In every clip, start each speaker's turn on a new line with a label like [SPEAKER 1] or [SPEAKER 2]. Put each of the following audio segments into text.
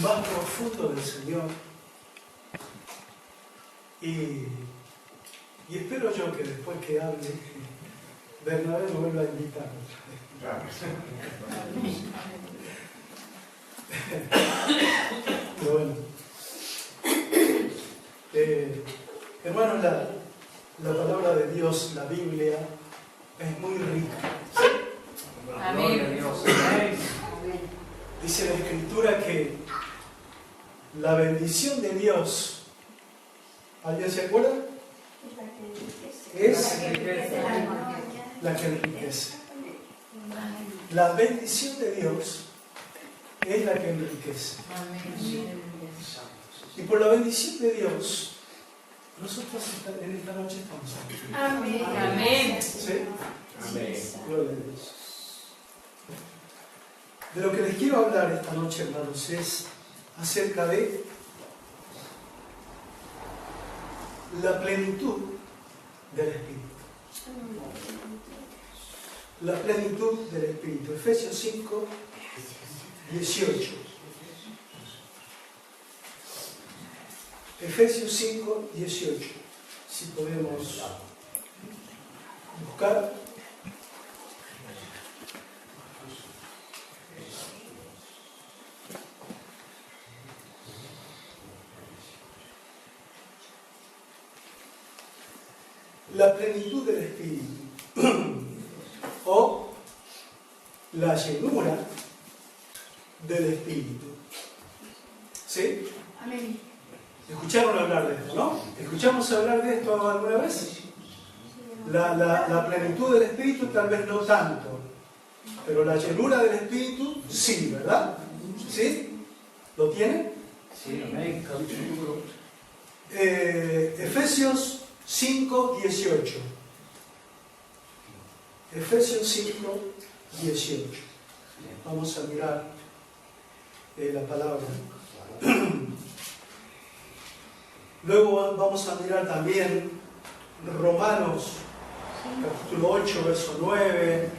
[SPEAKER 1] más profundo del Señor. Y espero yo que después que hable, Bernabé me vuelva a invitar. Pero bueno, hermanos, la palabra de Dios, la Biblia, es muy rica.
[SPEAKER 2] Amén.
[SPEAKER 1] Dice la Escritura que la bendición de Dios, ¿alguien se acuerda? Es la que enriquece. La bendición de Dios es la que enriquece. Y por la bendición de Dios, nosotros en esta noche estamos aquí.
[SPEAKER 2] Amén. Amén.
[SPEAKER 1] ¿Sí? Amén. Gloria a Dios. De lo que les quiero hablar esta noche, hermanos, es acerca de la plenitud del Espíritu. La plenitud del Espíritu. Efesios 5, 18. Efesios 5, 18. Si podemos buscar. La plenitud del Espíritu o la llenura del Espíritu. ¿Sí?
[SPEAKER 2] Amén.
[SPEAKER 1] ¿Escucharon hablar de esto, no? ¿Escuchamos hablar de esto alguna vez? La plenitud del Espíritu tal vez no tanto, pero la llenura del Espíritu sí, ¿verdad? ¿Sí? ¿Lo tienen?
[SPEAKER 3] Sí, amén.
[SPEAKER 1] Efesios 5, 18. Efesios 5, 18. Vamos a mirar la palabra. Luego vamos a mirar también Romanos, capítulo 8, verso 9.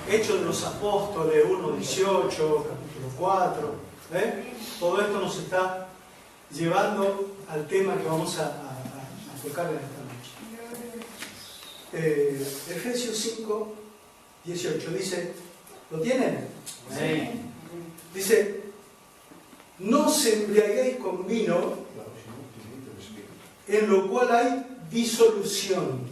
[SPEAKER 1] Hechos de los Apóstoles 1, 18, capítulo 4. Todo esto nos está llevando al tema que vamos a tocar en esta noche. Efesios 5, 18 dice, ¿lo tienen?
[SPEAKER 3] Sí.
[SPEAKER 1] Dice, no os embriaguéis con vino, en lo cual hay disolución.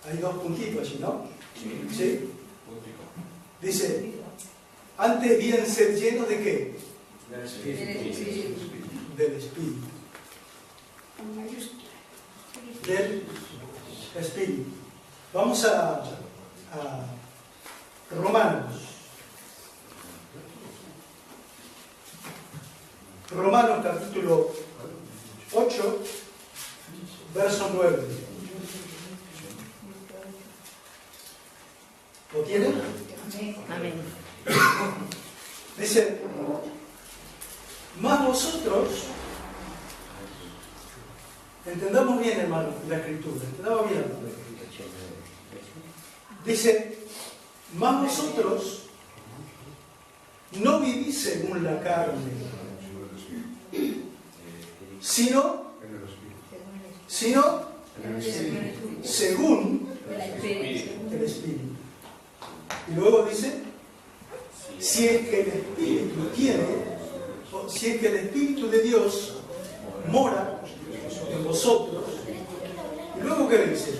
[SPEAKER 1] Hay dos puntitos allí, ¿no? ¿Sí? Dice, antes bien ser llenos de ¿qué?
[SPEAKER 3] Del Espíritu.
[SPEAKER 1] Del Espíritu. Del Espíritu. Vamos a Romanos. Romanos capítulo 8, verso 9. ¿Lo tienen?
[SPEAKER 2] Amén.
[SPEAKER 1] Dice, más vosotros, entendamos bien, hermano, la escritura, entendamos bien. Dice, más vosotros no vivís según la carne, sino según el Espíritu. Y luego dice, si es que el Espíritu de Dios mora en vosotros. Y luego, ¿qué dice?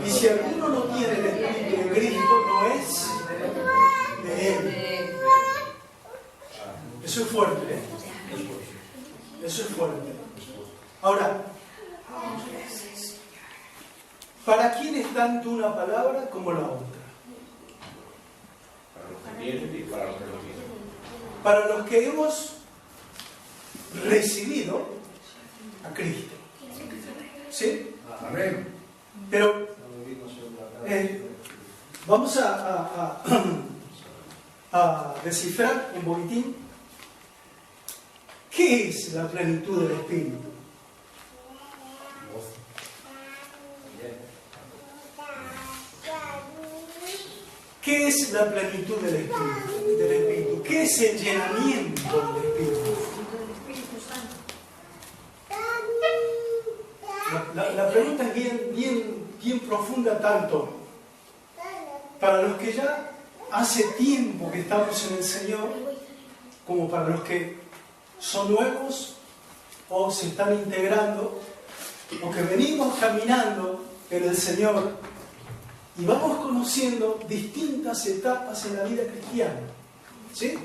[SPEAKER 1] Y si alguno no tiene el Espíritu de Cristo, no es de Él. Eso es fuerte, ¿eh? Eso es fuerte. Ahora, ¿para quién es tanto una palabra como la otra? Para los que hemos recibido a Cristo. ¿Sí?
[SPEAKER 3] Amén.
[SPEAKER 1] Pero vamos a descifrar en boletín qué es la plenitud del Espíritu. ¿Qué es la plenitud del Espíritu? ¿Qué es el llenamiento del Espíritu? La pregunta es bien profunda, tanto para los que ya hace tiempo que estamos en el Señor, como para los que son nuevos o se están integrando, o que venimos caminando en el Señor y vamos conociendo distintas etapas en la vida cristiana. ¿Sí?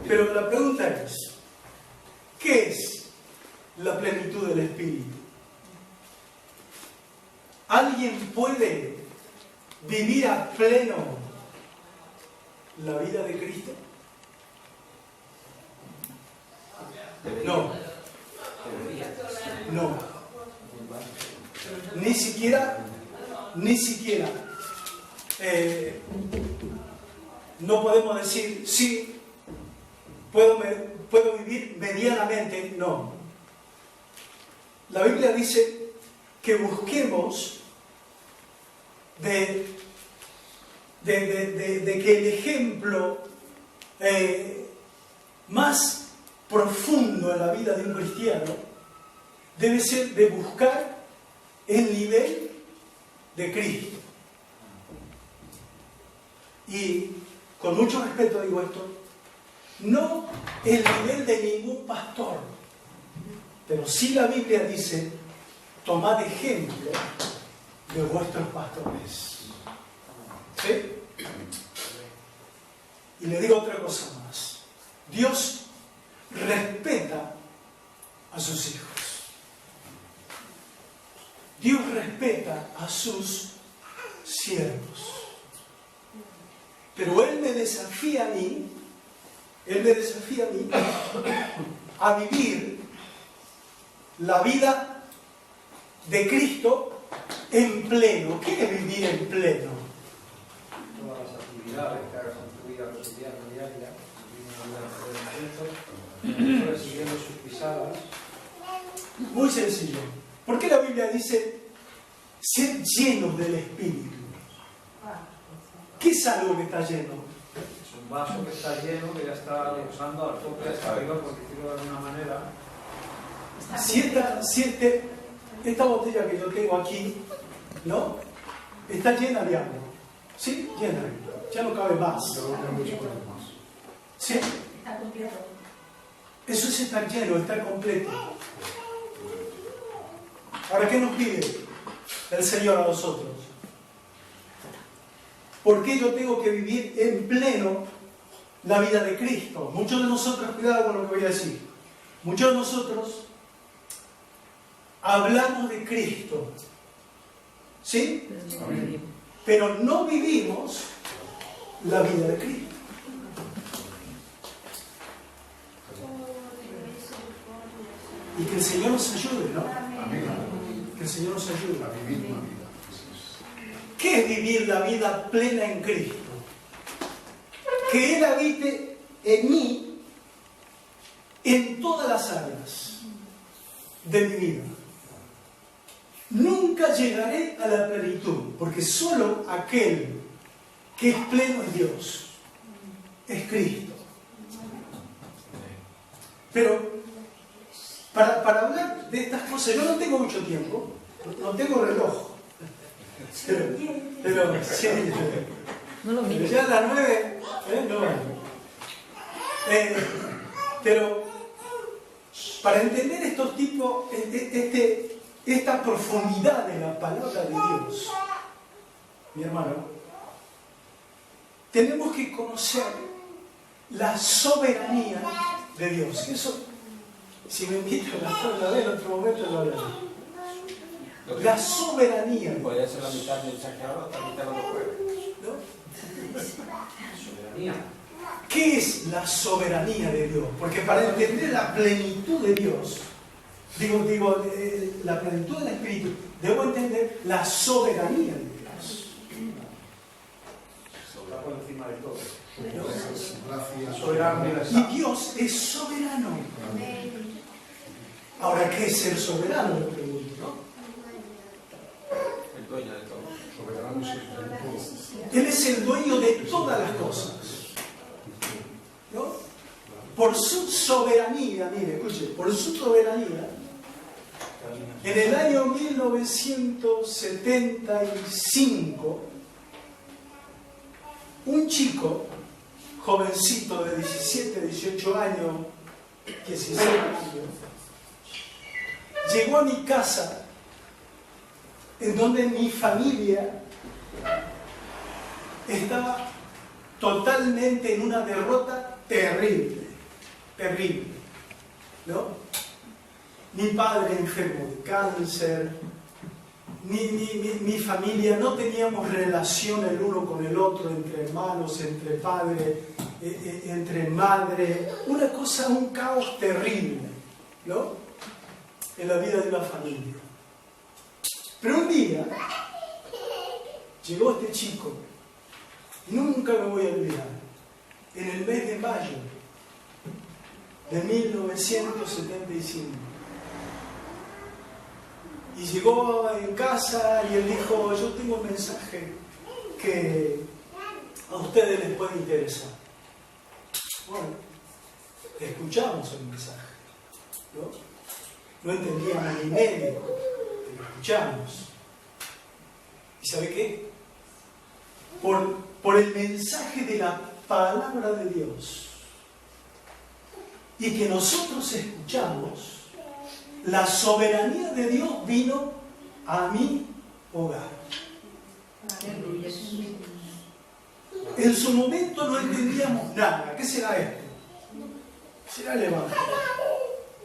[SPEAKER 1] Pero la pregunta es, ¿qué es la plenitud del Espíritu? ¿Alguien puede vivir a pleno la vida de Cristo? No. Ni siquiera no podemos decir, sí, puedo vivir medianamente. No. La Biblia dice que busquemos de que el ejemplo más profundo en la vida de un cristiano debe ser de buscar el nivel de Cristo. Y con mucho respeto digo esto, no el nivel de ningún pastor, pero sí la Biblia dice, tomad ejemplo de vuestros pastores. ¿Sí? Y le digo otra cosa más. Dios respeta a sus hijos. Dios respeta a sus siervos. Pero Él me desafía a mí, a vivir la vida de Cristo en pleno. ¿Qué es vivir en pleno?
[SPEAKER 3] Todas las actividades que hagas en tu vida cotidiana, diaria, siguiendo sus pisadas.
[SPEAKER 1] Muy sencillo. ¿Por qué la Biblia dice ser llenos del Espíritu? ¿Qué es algo que está lleno?
[SPEAKER 3] Es un vaso que está lleno, que ya está usando al tope hasta arriba, por decirlo de alguna manera.
[SPEAKER 1] Si esta botella que yo tengo aquí, ¿no? Está llena de agua. ¿Sí? Llena. Ya no cabe más. ¿Sí?
[SPEAKER 4] Está completo.
[SPEAKER 1] Eso es estar lleno, estar completo. Ahora, ¿qué nos pide el Señor a nosotros? ¿Por qué yo tengo que vivir en pleno la vida de Cristo? Muchos de nosotros, cuidado con lo que voy a decir, muchos de nosotros hablamos de Cristo, ¿sí? Pero no vivimos la vida de Cristo. Y que el Señor nos ayude, ¿no? Que el Señor nos ayude a vivir una vida. ¿Qué es vivir la vida plena en Cristo? Que Él habite en mí en todas las áreas de mi vida. Nunca llegaré a la plenitud, porque solo aquel que es pleno es Dios, es Cristo. Pero para hablar de estas cosas, yo no tengo mucho tiempo, no tengo reloj. Pero sí, ya a las 9, no. Pero para entender estos tipos, esta profundidad de la palabra de Dios, mi hermano, tenemos que conocer la soberanía de Dios. Eso, si me invitan a ver en otro momento, lo hablaré. La soberanía.
[SPEAKER 5] Podría ser la mitad del saqueador, la mitad de los jueves.
[SPEAKER 1] ¿No?
[SPEAKER 3] Soberanía.
[SPEAKER 1] ¿Qué es la soberanía de Dios? Porque para entender la plenitud de Dios, la plenitud del Espíritu, debo entender la soberanía de Dios.
[SPEAKER 3] Está por encima de todo.
[SPEAKER 1] Y Dios es soberano. Ahora, ¿qué es ser soberano? Me pregunto, ¿no?
[SPEAKER 5] El dueño de todo.
[SPEAKER 6] Soberano es
[SPEAKER 1] Él es el dueño de todas las cosas, ¿no? Por su soberanía, mire, escuche, por su soberanía, en el año 1975, un chico, jovencito de 17, 18 años, 16 años, llegó a mi casa, en donde mi familia estaba totalmente en una derrota terrible, terrible, ¿no? Mi padre enfermo de cáncer, mi familia, no teníamos relación el uno con el otro, entre hermanos, entre padre, entre madre, una cosa, un caos terrible, ¿no? En la vida de una familia. Pero un día llegó este chico, nunca me voy a olvidar, en el mes de mayo de 1975. Y llegó en casa y él dijo, yo tengo un mensaje que a ustedes les puede interesar. Bueno, escuchamos el mensaje, ¿no? No entendíamos ni medio, pero escuchamos. ¿Y sabe qué? Por el mensaje de la palabra de Dios y que nosotros escuchamos, la soberanía de Dios vino a mi hogar. En su momento no entendíamos nada. ¿Qué será esto? ¿Será el Evangelio?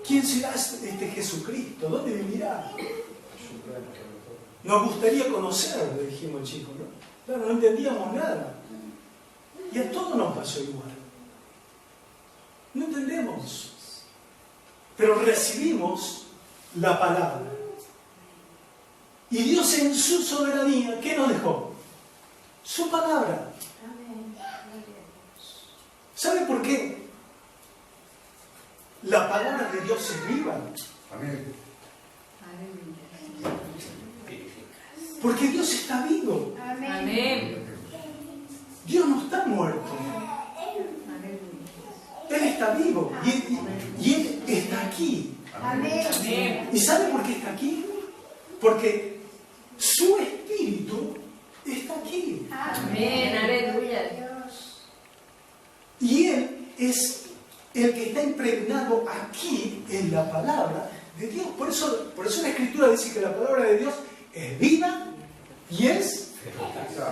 [SPEAKER 1] ¿Quién será este Jesucristo? ¿Dónde vivirá? Nos gustaría conocerlo, le dijimos al chico, ¿no? Claro, no entendíamos nada. Y a todos nos pasó igual. No entendemos. Pero recibimos la palabra. Y Dios en su soberanía, ¿qué nos dejó? Su palabra. ¿Sabe por qué? La palabra de Dios es viva.
[SPEAKER 5] Amén.
[SPEAKER 1] Porque Dios está vivo.
[SPEAKER 2] Amén.
[SPEAKER 1] Dios no está muerto. Él está vivo. Y Él está aquí.
[SPEAKER 2] Amén.
[SPEAKER 1] ¿Y sabe por qué está aquí? Porque su espíritu está aquí.
[SPEAKER 2] Amén. Aleluya.
[SPEAKER 1] Y Él es el que está impregnado aquí en la palabra de Dios. Por eso la Escritura dice que la palabra de Dios es viva y es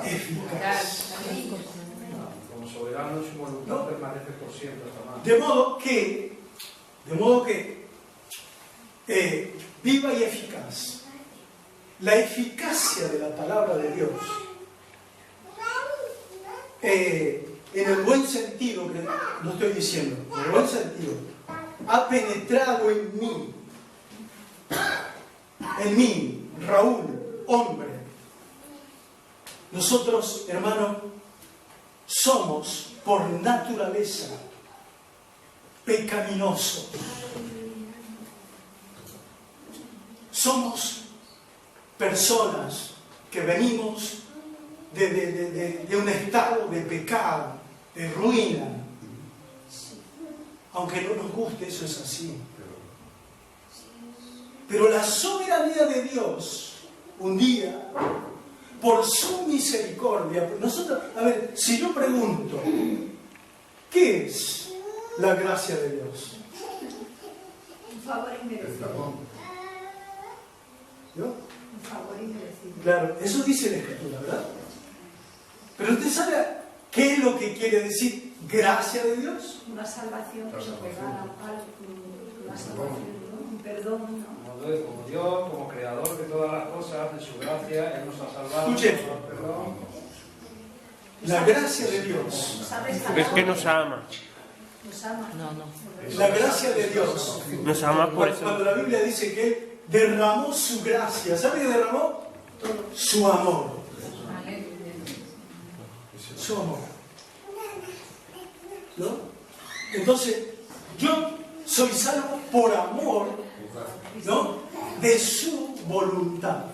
[SPEAKER 1] eficaz.
[SPEAKER 3] Como soberano, su voluntad permanece por siempre.
[SPEAKER 1] De modo que viva y eficaz. La eficacia de la palabra de Dios, en el buen sentido, que no estoy diciendo, en el buen sentido, ha penetrado en mí, Raúl, hombre. Nosotros, hermanos, somos por naturaleza pecaminosos. Somos personas que venimos de un estado de pecado, de ruina. Aunque no nos guste, eso es así. Pero la soberanía de Dios, un día, por su misericordia, nosotros, a ver, si yo pregunto, ¿qué es la gracia de Dios?
[SPEAKER 4] Un favor inmerecido.
[SPEAKER 1] ¿No?
[SPEAKER 4] Un favor inmerecido.
[SPEAKER 1] Claro, eso dice la Escritura, ¿verdad? Pero usted sabe qué es lo que quiere decir gracia de Dios.
[SPEAKER 4] Una salvación que se regala una salvación, ¿no? Un perdón, ¿no?
[SPEAKER 3] Como Dios, como creador de todas las cosas, de su gracia, Él nos ha salvado.
[SPEAKER 1] Escuche.
[SPEAKER 3] Nos ha perdonado.
[SPEAKER 1] La gracia de Dios.
[SPEAKER 6] Es que nos ama.
[SPEAKER 4] Nos ama.
[SPEAKER 2] No.
[SPEAKER 1] La gracia de Dios.
[SPEAKER 6] Nos ama por eso.
[SPEAKER 1] Cuando la Biblia dice que Él derramó su gracia, ¿sabe qué derramó? Su amor. Su amor. ¿No? Entonces, yo soy salvo por amor, ¿no? De su voluntad.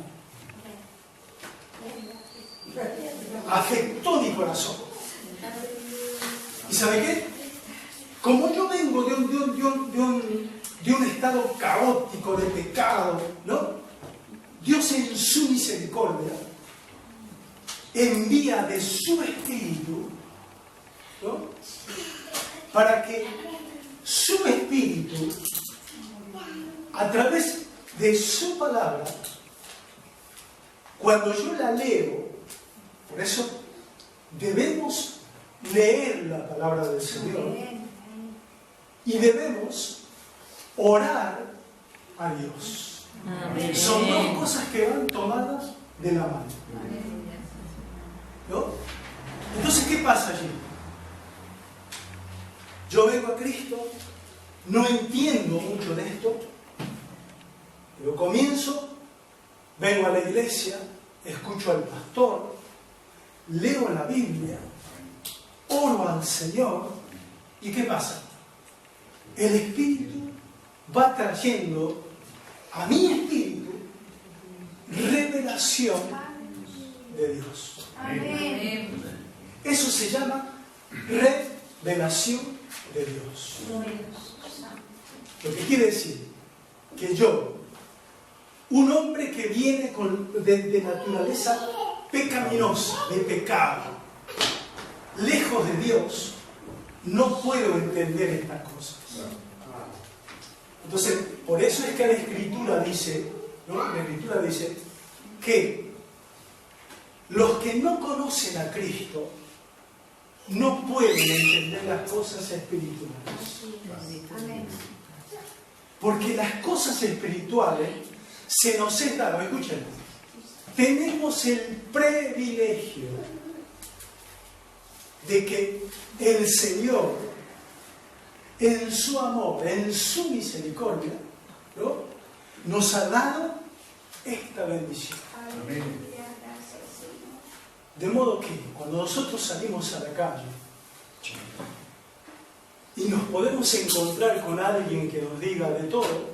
[SPEAKER 1] afectó mi corazón. ¿Y sabe qué? Como yo vengo de un estado caótico de pecado, ¿no? Dios en su misericordia envía de su Espíritu, ¿no? Para que su Espíritu, a través de su palabra, cuando yo la leo, por eso debemos leer la palabra del Señor y debemos orar a Dios.
[SPEAKER 2] Amén.
[SPEAKER 1] Son dos cosas que van tomadas de la mano, ¿no? Entonces, ¿qué pasa allí? Yo vengo a Cristo, no entiendo mucho de esto, pero vengo a la iglesia, escucho al pastor, leo la Biblia, oro al Señor, ¿y qué pasa? El Espíritu va trayendo a mi espíritu revelación de Dios.
[SPEAKER 2] Amén.
[SPEAKER 1] Eso se llama revelación de Dios. Lo que quiere decir que yo, un hombre que viene de naturaleza pecaminosa, de pecado, lejos de Dios, no puedo entender estas cosas. Entonces, por eso es que la Escritura dice, ¿no? La Escritura dice que los que no conocen a Cristo no pueden entender las cosas espirituales. Porque las cosas espirituales se nos es dado, escuchen, tenemos el privilegio de que el Señor, en su amor, en su misericordia, ¿no? nos ha dado esta bendición. De modo que cuando nosotros salimos a la calle y nos podemos encontrar con alguien que nos diga de todo,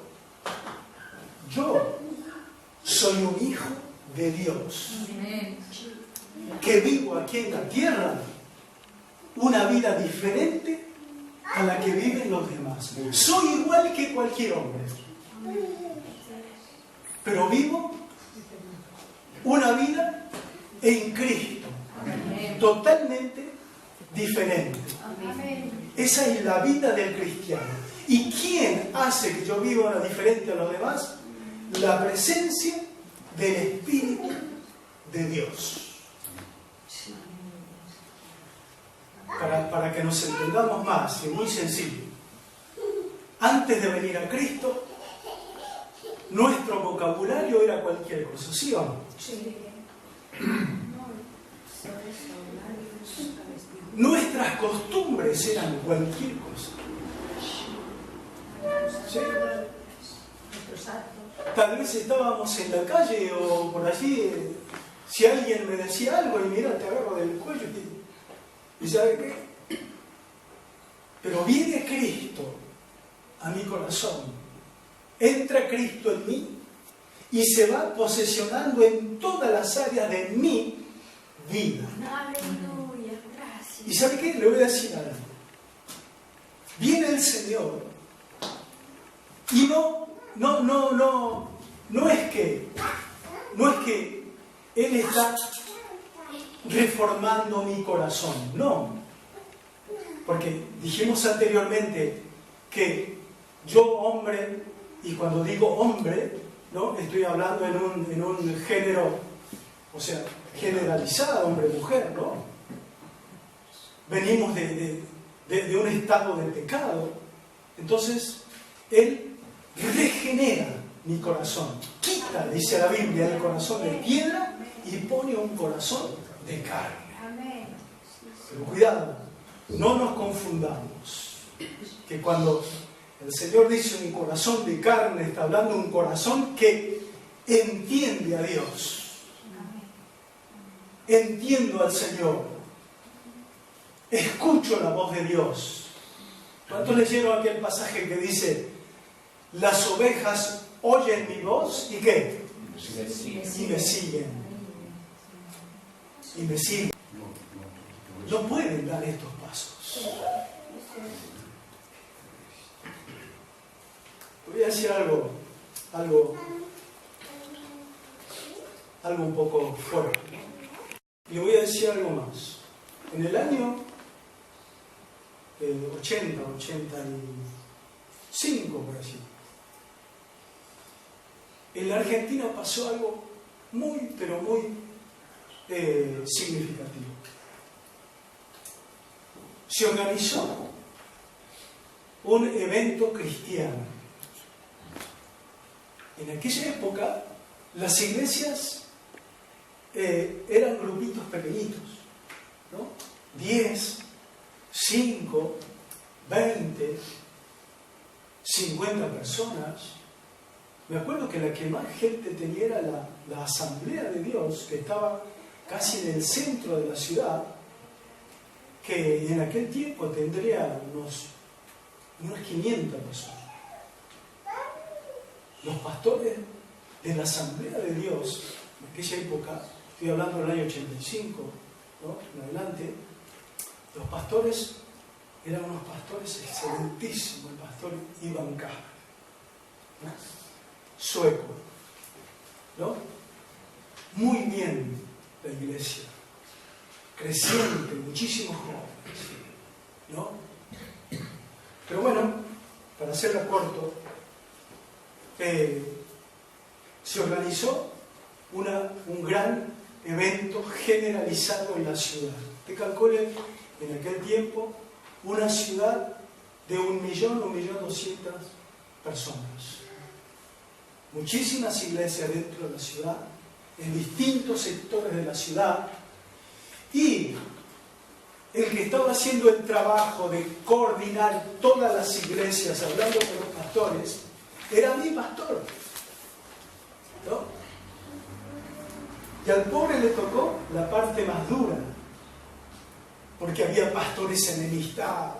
[SPEAKER 1] yo soy un hijo de Dios, que vivo aquí en la tierra una vida diferente a la que viven los demás. Soy igual que cualquier hombre, pero vivo una vida en Cristo, totalmente diferente. Esa es la vida del cristiano. ¿Y quién hace que yo viva una diferente a los demás? La presencia del Espíritu de Dios. Para que nos entendamos más, y muy sencillo. Antes de venir a Cristo, nuestro vocabulario era cualquier cosa, ¿sí o no? Nuestras costumbres eran cualquier cosa. ¿Sí? Tal vez estábamos en la calle o por allí, si alguien me decía algo y mira, te agarro del cuello y ¿sabe qué? Pero viene Cristo a mi corazón, entra Cristo en mí y se va posesionando en todas las áreas de mi vida.
[SPEAKER 4] Aleluya, gracias.
[SPEAKER 1] ¿Y sabe qué? Le voy a decir algo. Viene el Señor y no es que Él está reformando mi corazón, no. Porque dijimos anteriormente que yo hombre, y cuando digo hombre, ¿no? Estoy hablando en un género, o sea, generalizado, hombre-mujer, ¿no? Venimos de un estado de pecado. Entonces, Él regenera mi corazón. Quita, dice la Biblia, el corazón de piedra y pone un corazón de carne. Pero cuidado, no nos confundamos. Que cuando el Señor dice un corazón de carne, está hablando de un corazón que entiende a Dios. Entiendo al Señor. Escucho la voz de Dios. ¿Cuántos leyeron aquel pasaje que dice: las ovejas oyen mi voz y qué? Y me siguen. y me siguen, no pueden dar estos pasos. Voy a decir algo un poco fuerte, ¿no? Y voy a decir algo más. En el año 80, 85, por así, en la Argentina pasó algo muy, pero muy significativo. Se organizó un evento cristiano. En aquella época, las iglesias eran grupitos pequeñitos, ¿no? 10, 5, 20, 50 personas. Me acuerdo que la que más gente tenía era la Asamblea de Dios, que estaba casi en el centro de la ciudad, que en aquel tiempo tendría unas 500 personas. Los pastores de la Asamblea de Dios, en aquella época, estoy hablando del año 85, ¿no? En adelante, los pastores eran unos pastores excelentísimos. El pastor Iván Casper, ¿no? Sueco, ¿no? Muy bien la iglesia, creciente, muchísimos jóvenes, ¿no? Pero bueno, para hacerla corto, se organizó un gran evento generalizado en la ciudad. Te calculé en aquel tiempo una ciudad de 1.200.000 personas. Muchísimas iglesias dentro de la ciudad, en distintos sectores de la ciudad, y el que estaba haciendo el trabajo de coordinar todas las iglesias, hablando con los pastores, era mi pastor, ¿no? Y al pobre le tocó la parte más dura, porque había pastores enemistados.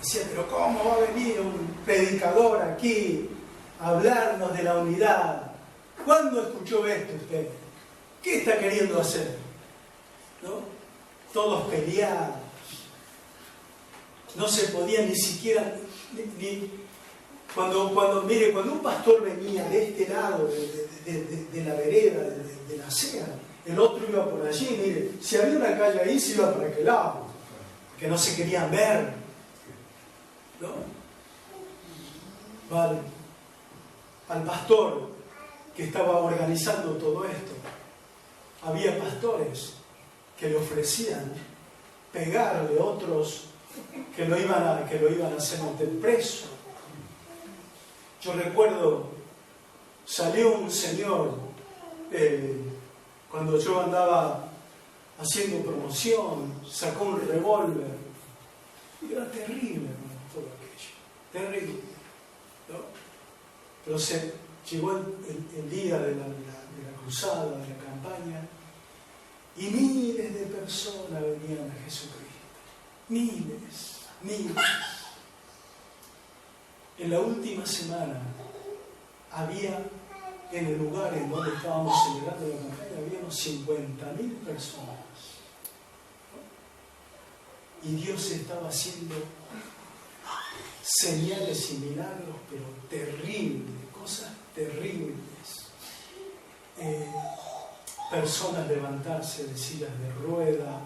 [SPEAKER 1] Decía, pero ¿cómo va a venir un predicador aquí a hablarnos de la unidad? ¿Cuándo escuchó esto usted? ¿Qué está queriendo hacer? ¿No? Todos peleados. No se podía ni siquiera... Cuando un pastor venía de este lado, de la vereda, de la acera, el otro iba por allí, mire, si había una calle ahí, se iba para aquel lado, que no se querían ver, ¿no? Vale. Al pastor que estaba organizando todo esto, había pastores que le ofrecían pegarle a otros que lo iban a hacer meter preso. Yo recuerdo, salió un señor, cuando yo andaba haciendo promoción, sacó un revólver, y era terrible, hermano, todo aquello, terrible, ¿no? Pero llegó el día de la cruzada, de la campaña, y miles de personas venían a Jesucristo, miles. En la última semana había, en el lugar en donde estábamos celebrando la campaña, había unos 50.000 personas. Y Dios estaba haciendo señales y milagros, pero terribles, cosas terribles. Personas levantarse de sillas de rueda,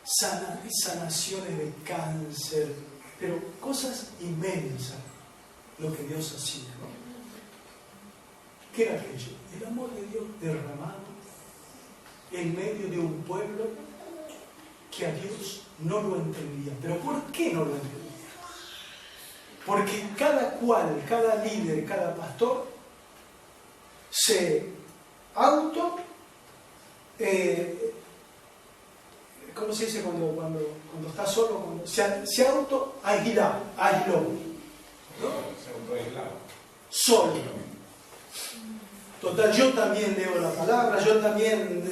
[SPEAKER 1] sanaciones de cáncer, pero cosas inmensas lo que Dios hacía, ¿no? ¿Qué era aquello? El amor de Dios derramado en medio de un pueblo que a Dios no lo entendía. ¿Pero por qué no lo entendía? Porque cada líder, cada pastor se ¿cómo se dice cuando está solo? Se auto-aisló, ¿no?
[SPEAKER 5] Se autoaislaba.
[SPEAKER 1] Solo. Total, yo también leo la palabra, yo también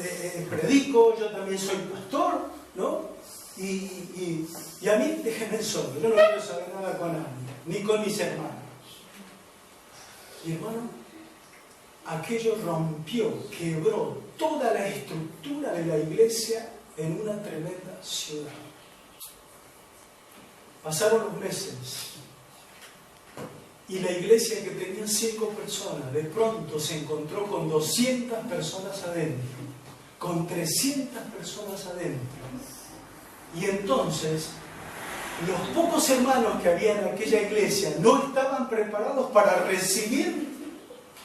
[SPEAKER 1] predico, yo también soy pastor, ¿no? Y a mí déjenme solo, yo no quiero saber nada con nadie, ni con mis hermanos. Y hermano, aquello rompió, quebró toda la estructura de la iglesia en una tremenda ciudad. Pasaron los meses y la iglesia que tenía 5 personas de pronto se encontró con 200 personas adentro, con 300 personas adentro. Y entonces los pocos hermanos que había en aquella iglesia no estaban preparados para recibir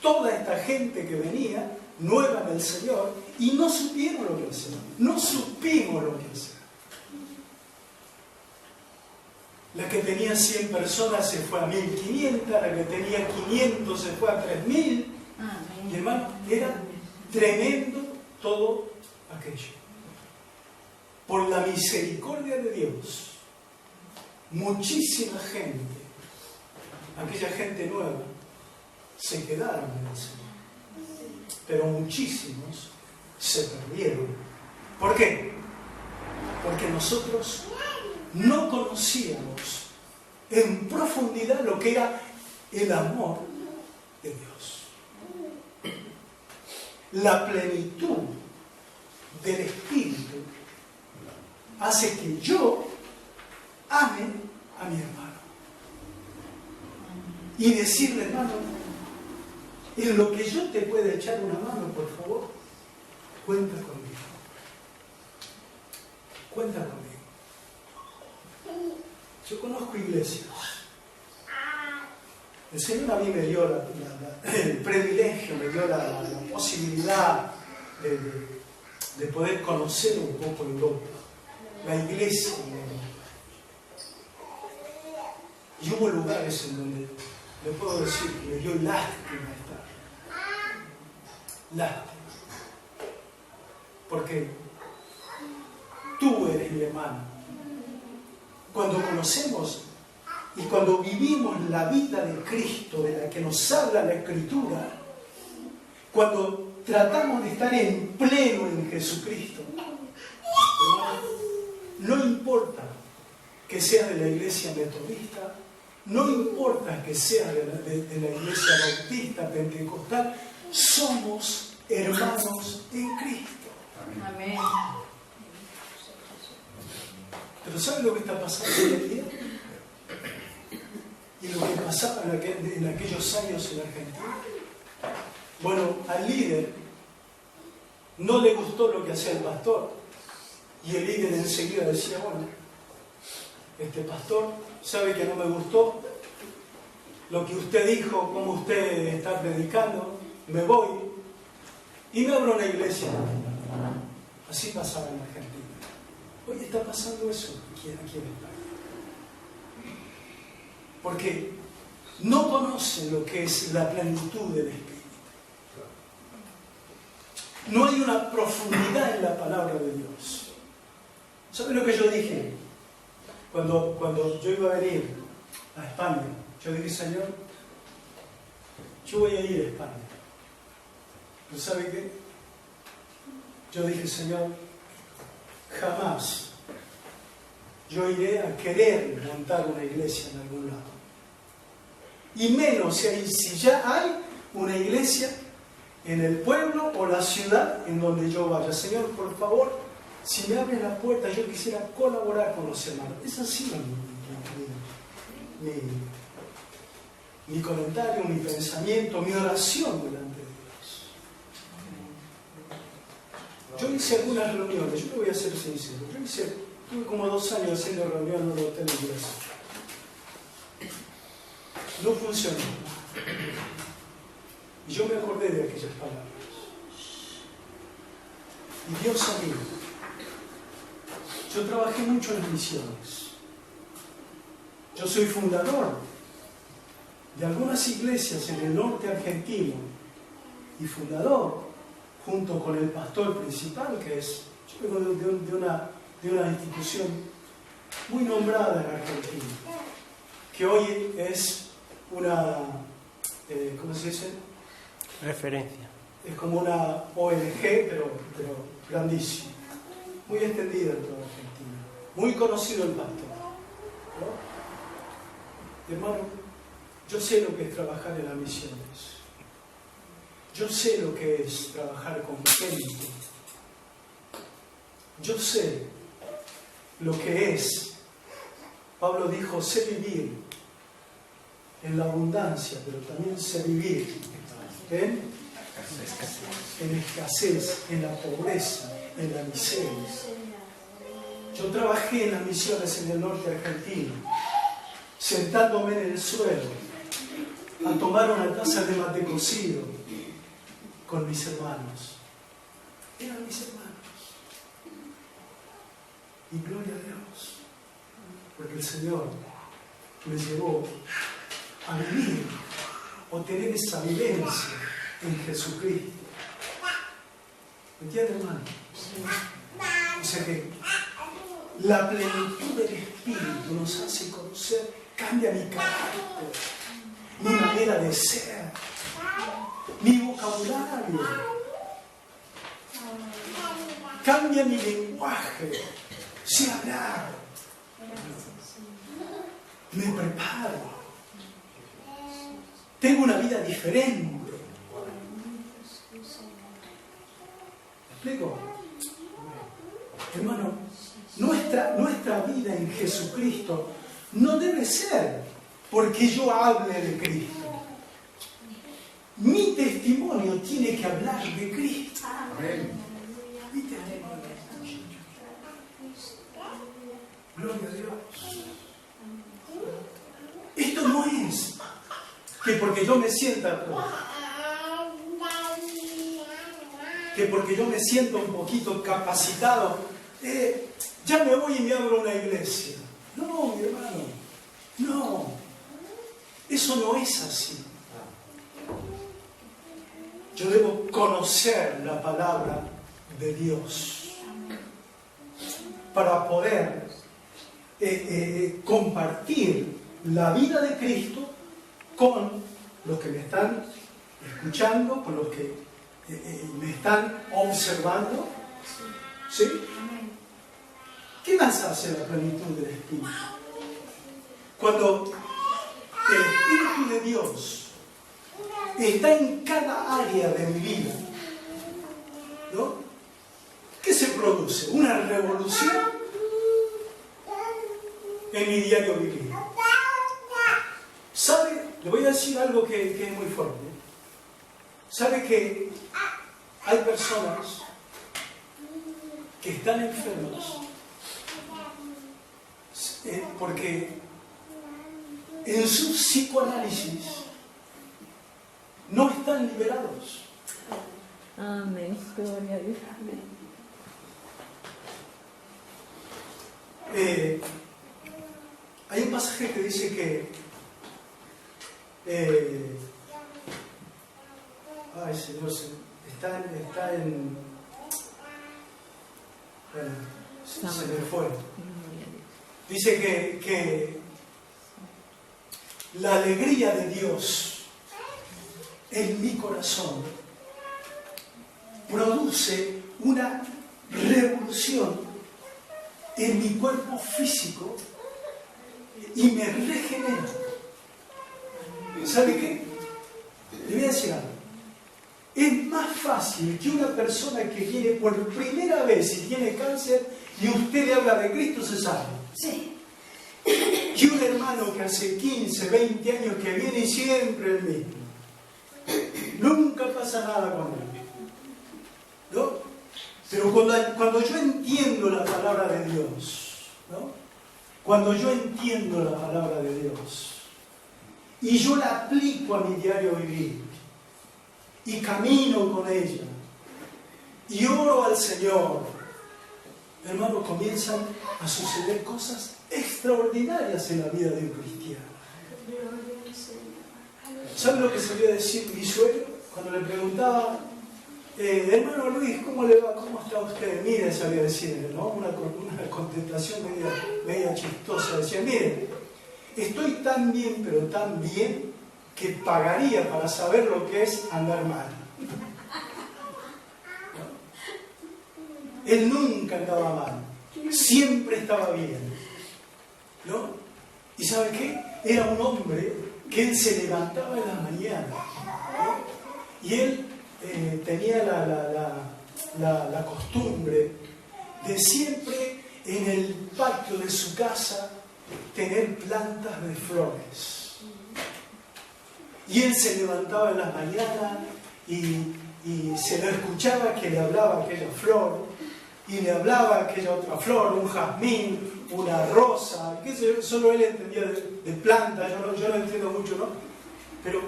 [SPEAKER 1] toda esta gente que venía nueva del Señor y no supieron lo que hacer, no supimos lo que hacer. La que tenía 100 personas se fue a 1500, la que tenía 500 se fue a 3000. Y hermano, era tremendo todo aquello. Por la misericordia de Dios, muchísima gente, aquella gente nueva, se quedaron en el Señor. Pero muchísimos se perdieron. ¿Por qué? Porque nosotros no conocíamos en profundidad lo que era el amor de Dios. La plenitud del Espíritu hace que yo ame a mi hermano. Y decirle, hermano, en lo que yo te pueda echar una mano, por favor, cuenta conmigo. Cuenta conmigo. Yo conozco iglesias. El Señor a mí me dio el privilegio, me dio la posibilidad de poder conocer un poco Europa, la iglesia en Europa. Y hubo lugares en donde le puedo decir que me dio lástima estar. Lástima. Porque tú eres mi hermano. Cuando conocemos y cuando vivimos la vida de Cristo, de la que nos habla la Escritura, cuando tratamos de estar en pleno en Jesucristo, hermano, no importa que seas de la iglesia metodista, no importa que seas de la iglesia bautista, pentecostal, somos hermanos en Cristo.
[SPEAKER 2] Amén.
[SPEAKER 1] Pero ¿saben lo que está pasando hoy en día? Y lo que pasaba en aquellos años en Argentina. Bueno, al líder no le gustó lo que hacía el pastor. Y el líder enseguida decía, bueno, este pastor sabe que no me gustó lo que usted dijo, cómo usted está predicando, me voy y me abro una iglesia. Así pasaba en Argentina. Hoy está pasando eso aquí en España. Porque no conocen lo que es la plenitud del Espíritu. No hay una profundidad en la palabra de Dios. ¿Saben lo que yo dije? Cuando yo iba a venir a España, yo dije, Señor, yo voy a ir a España. ¿Pero sabe qué? Yo dije, Señor, jamás yo iré a querer montar una iglesia en algún lado. Y menos si ya hay una iglesia en el pueblo o la ciudad en donde yo vaya. Señor, por favor, si me abres la puerta, yo quisiera colaborar con los hermanos. Ese ha sido mi comentario, mi pensamiento, mi oración delante de Dios. Yo hice algunas reuniones, yo le voy a ser sincero. Tuve como 2 años haciendo reuniones en un hotel de iglesia. No funcionó. Y yo me acordé de aquellas palabras. Y Dios amigo, yo trabajé mucho en misiones. Yo soy fundador de algunas iglesias en el norte argentino y fundador, junto con el pastor principal, que es, yo vengo de una institución muy nombrada en Argentina, que hoy es una, ¿cómo se dice?
[SPEAKER 6] Referencia.
[SPEAKER 1] Es como una ONG, pero grandísima, muy extendida en toda Argentina, muy conocido el pastor, ¿no? Hermano, yo sé lo que es trabajar en las misiones. Yo sé lo que es trabajar con gente. Yo sé lo que es. Pablo dijo, sé vivir en la abundancia, pero también sé vivir en escasez, en la pobreza, en la miseria. Yo trabajé en las misiones en el norte argentino, sentándome en el suelo a tomar una taza de mate cocido con mis hermanos. Eran mis hermanos. Y gloria a Dios, porque el Señor me llevó a vivir o tener esa vivencia en Jesucristo. ¿Me entiendes, hermano? O sea que la plenitud del Espíritu nos hace conocer, cambia mi carácter, mi manera de ser, mi vocabulario, cambia mi lenguaje, sé hablar, me preparo, tengo una vida diferente. ¿Me explico? Hermano, nuestra vida en Jesucristo no debe ser porque yo hable de Cristo. Mi testimonio tiene que hablar de Cristo. Mi testimonio. Gloria a Dios. Esto no es que porque yo me sienta, que porque yo me siento un poquito capacitado, ya me voy y me abro una iglesia. No, mi hermano, no. Eso no es así. Yo debo conocer la palabra de Dios para poder compartir la vida de Cristo con los que me están escuchando, con los que me están observando. ¿Sí? ¿Qué más hace la plenitud del Espíritu? Cuando el Espíritu de Dios está en cada área de mi vida, ¿no? ¿Qué se produce? Una revolución en mi diario vivir. ¿Sabe? Le voy a decir algo que es muy fuerte. ¿Sabe que hay personas que están enfermas porque en su psicoanálisis no están liberados?
[SPEAKER 2] Amén. Gloria a Dios.
[SPEAKER 1] Hay un pasaje que dice que ay, Señor, está en bueno, se me fue. Dice que la alegría de Dios en mi corazón produce una revolución en mi cuerpo físico y me regenera. ¿Sabe qué? Le voy a decir algo. Es más fácil que una persona que viene por primera vez y tiene cáncer y usted le habla de Cristo se salve.
[SPEAKER 4] Sí.
[SPEAKER 1] Que un hermano que hace 15, 20 años que viene y siempre el mismo. Nunca pasa nada con él. ¿No? Pero cuando yo entiendo la palabra de Dios, ¿no? Cuando yo entiendo la palabra de Dios y yo la aplico a mi diario vivir y camino con ella y oro al Señor, hermano, comienzan a suceder cosas extraordinarias en la vida de un cristiano. ¿Sabe lo que sabía decir mi suegro? Cuando le preguntaba, hermano Luis, ¿cómo le va? ¿Cómo está usted? Mire, sabía decir, ¿no? Una contestación media chistosa. Decía, mire, estoy tan bien, pero tan bien, que pagaría para saber lo que es andar mal. Él nunca andaba mal, siempre estaba bien, ¿no? ¿Y sabe qué? Era un hombre que él se levantaba en la mañana, ¿no? Y él tenía la costumbre de siempre en el patio de su casa tener plantas de flores. Y él se levantaba en las mañanas y se lo escuchaba que le hablaba aquella flor, y le hablaba aquella otra flor, un jazmín, una rosa, qué sé yo, solo él entendía de plantas, yo no entiendo mucho, ¿no? Pero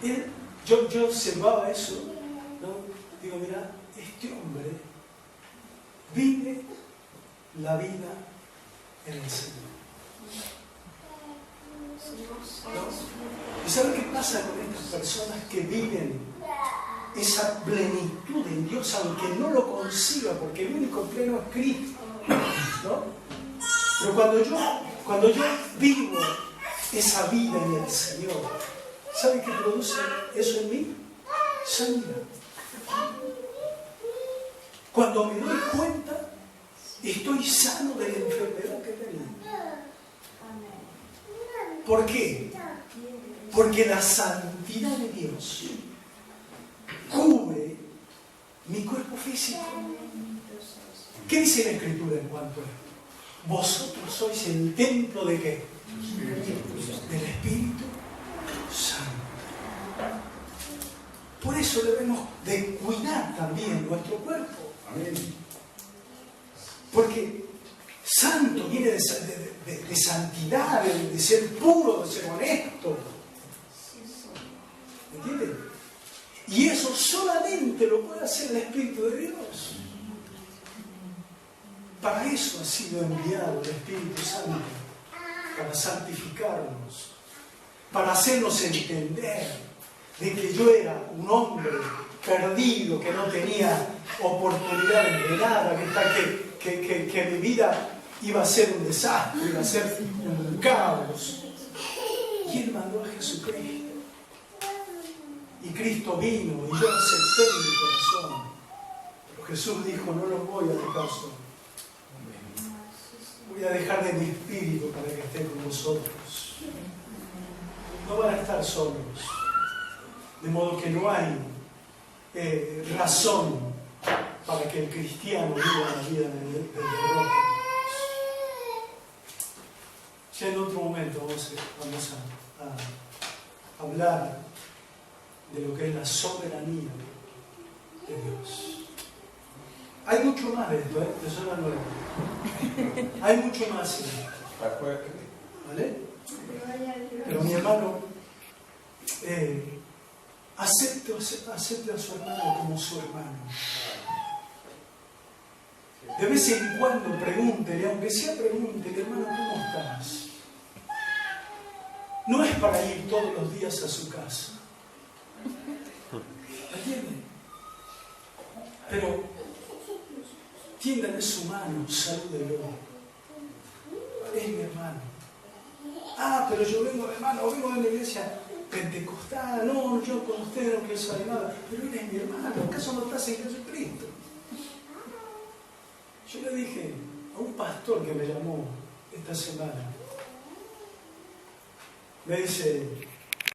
[SPEAKER 1] él, yo observaba eso, ¿no? Digo, mira, este hombre vive la vida en el Señor. ¿No? ¿Y sabe qué pasa con estas personas que viven esa plenitud en Dios, aunque no lo consiga, porque el único pleno es Cristo, ¿no? Pero cuando yo vivo esa vida en el Señor, ¿sabe qué produce eso en mí? Sanidad. Cuando me doy cuenta, estoy sano de la enfermedad que tenía. ¿Por qué? Porque la santidad de Dios cubre mi cuerpo físico. ¿Qué dice la Escritura en cuanto a esto? Vosotros sois el templo ¿de qué? Del Espíritu Santo. Por eso debemos de cuidar también nuestro cuerpo. Porque santo viene de santidad, de ser puro, de ser honesto. ¿Entiendes? Y eso solamente lo puede hacer el Espíritu de Dios. Para eso ha sido enviado el Espíritu Santo, para santificarnos, para hacernos entender de que yo era un hombre perdido, que no tenía oportunidades de nada, que mi vida iba a ser un desastre, iba a ser un caos. Y Él mandó a Jesucristo. Y Cristo vino y yo lo acepté en mi corazón. Pero Jesús dijo, no los voy a dejar solos. Voy a dejar de mi espíritu para que esté con vosotros. No van a estar solos. De modo que no hay razón para que el cristiano viva la vida del derrote. Ya en otro momento vamos a hablar de lo que es la soberanía de Dios. Hay mucho más de esto, eso no es nuevo. Hay mucho más en esto. ¿Vale? Pero mi hermano, acepte a su hermano como su hermano. De vez en cuando pregúntele, aunque sea pregúntele, hermano, ¿cómo estás? No es para ir todos los días a su casa. ¿Entienden? Pero tiéndale su mano, salúdelo. Es mi hermano. Ah, pero yo vengo de la iglesia pentecostal. No, yo con usted no quiero saber nada. Pero él es mi hermano. ¿Acaso no estás en Jesucristo? Yo le dije a un pastor que me llamó esta semana. Me dice,